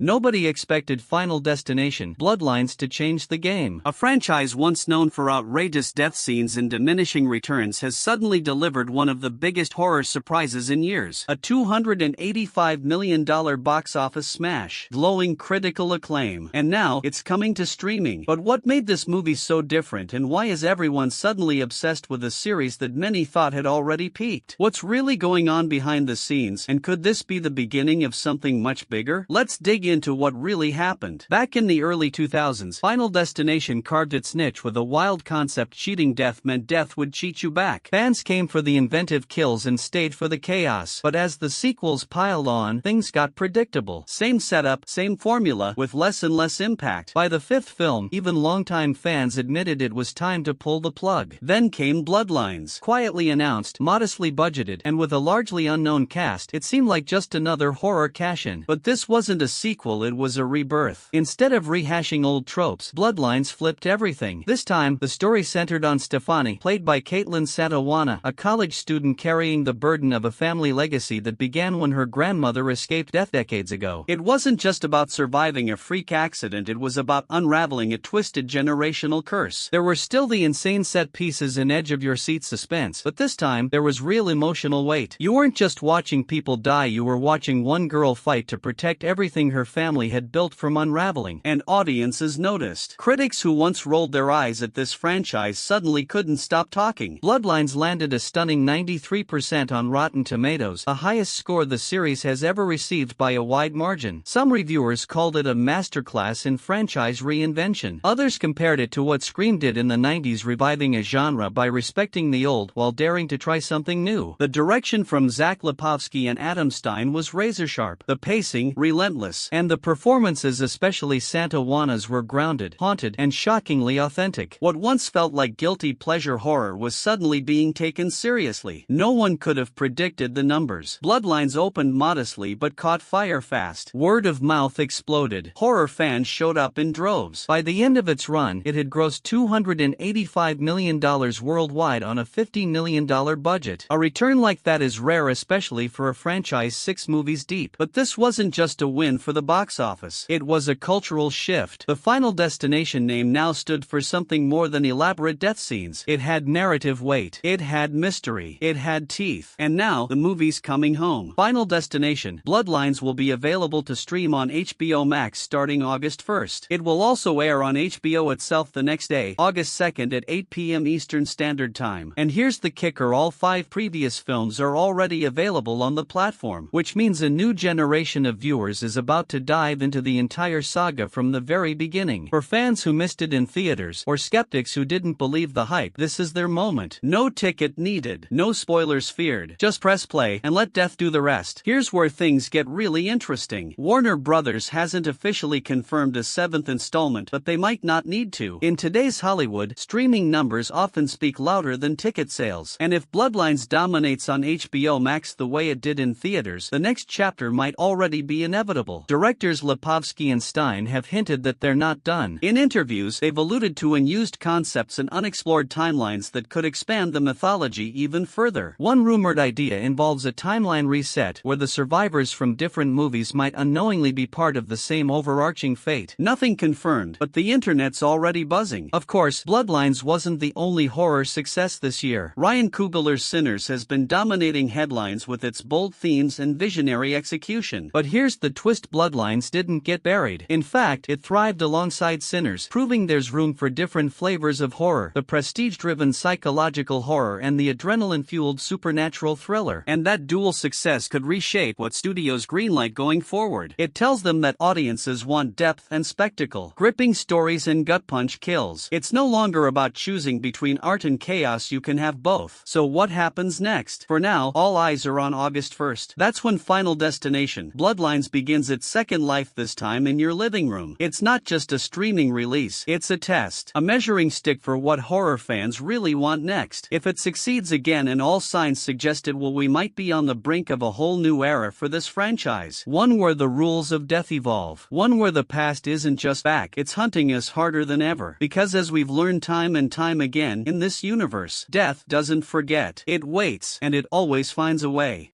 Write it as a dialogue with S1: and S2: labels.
S1: Nobody expected Final Destination Bloodlines to change the game. A franchise once known for outrageous death scenes and diminishing returns has suddenly delivered one of the biggest horror surprises in years. A $285 million box office smash, glowing critical acclaim, and now it's coming to streaming. But what made this movie so different, and why is everyone suddenly obsessed with a series that many thought had already peaked? What's really going on behind the scenes, and could this be the beginning of something much bigger? Let's dig into what really happened. Back in the early 2000s, Final Destination carved its niche with a wild concept: cheating death meant death would cheat you back. Fans came for the inventive kills and stayed for the chaos. But as the sequels piled on, things got predictable. Same setup, same formula, with less and less impact. By the fifth film, even longtime fans admitted it was time to pull the plug. Then came Bloodlines. Quietly announced, modestly budgeted, and with a largely unknown cast, it seemed like just another horror cash-in. But this wasn't a sequel, it was a rebirth. Instead of rehashing old tropes, Bloodlines flipped everything. This time, the story centered on Stefani, played by Caitlin Santayana, a college student carrying the burden of a family legacy that began when her grandmother escaped death decades ago. It wasn't just about surviving a freak accident, it was about unraveling a twisted generational curse. There were still the insane set pieces and edge-of-your-seat suspense, but this time, there was real emotional weight. You weren't just watching people die, you were watching one girl fight to protect everything her family had built from unraveling, and audiences noticed. Critics who once rolled their eyes at this franchise suddenly couldn't stop talking. Bloodlines landed a stunning 93% on Rotten Tomatoes, the highest score the series has ever received by a wide margin. Some reviewers called it a masterclass in franchise reinvention. Others compared it to what Scream did in the 90s, reviving a genre by respecting the old while daring to try something new. The direction from Zach Lipovsky and Adam Stein was razor-sharp, the pacing relentless, and the performances, especially Santayana's, were grounded, haunted, and shockingly authentic. What once felt like guilty pleasure horror was suddenly being taken seriously. No one could have predicted the numbers. Bloodlines opened modestly but caught fire fast. Word of mouth exploded. Horror fans showed up in droves. By the end of its run, it had grossed $285 million worldwide on a $50 million budget. A return like that is rare, especially for a franchise 6 movies deep. But this wasn't just a win for the box office. It was a cultural shift. The Final Destination name now stood for something more than elaborate death scenes. It had narrative weight. It had mystery. It had teeth. And now, the movie's coming home. Final Destination Bloodlines will be available to stream on HBO Max starting August 1st. It will also air on HBO itself the next day, August 2nd at 8 p.m. Eastern Standard Time. And here's the kicker: all 5 previous films are already available on the platform, which means a new generation of viewers is about to dive into the entire saga from the very beginning. For fans who missed it in theaters, or skeptics who didn't believe the hype, this is their moment. No ticket needed, no spoilers feared. Just press play and let death do the rest. Here's where things get really interesting. Warner Brothers hasn't officially confirmed a 7th installment, but they might not need to. In today's Hollywood, streaming numbers often speak louder than ticket sales. And if Bloodlines dominates on HBO Max the way it did in theaters, the next chapter might already be inevitable. Directors Lipovsky and Stein have hinted that they're not done. In interviews, they've alluded to unused concepts and unexplored timelines that could expand the mythology even further. One rumored idea involves a timeline reset where the survivors from different movies might unknowingly be part of the same overarching fate. Nothing confirmed, but the internet's already buzzing. Of course, Bloodlines wasn't the only horror success this year. Ryan Coogler's Sinners has been dominating headlines with its bold themes and visionary execution. But here's the twist: Bloodlines didn't get buried. In fact, it thrived alongside Sinners, proving there's room for different flavors of horror: the prestige-driven psychological horror and the adrenaline-fueled supernatural thriller. And that dual success could reshape what studios greenlight going forward. It tells them that audiences want depth and spectacle, gripping stories and gut-punch kills. It's no longer about choosing between art and chaos, you can have both. So what happens next? For now, all eyes are on August 1st. That's when Final Destination Bloodlines begins its second life, this time in your living room. It's not just a streaming release, it's a test, a measuring stick for what horror fans really want next. If it succeeds again, and all signs suggest it will, we might be on the brink of a whole new era for this franchise. One where the rules of death evolve. One where the past isn't just back, it's hunting us harder than ever. Because as we've learned time and time again in this universe, death doesn't forget. It waits, and it always finds a way.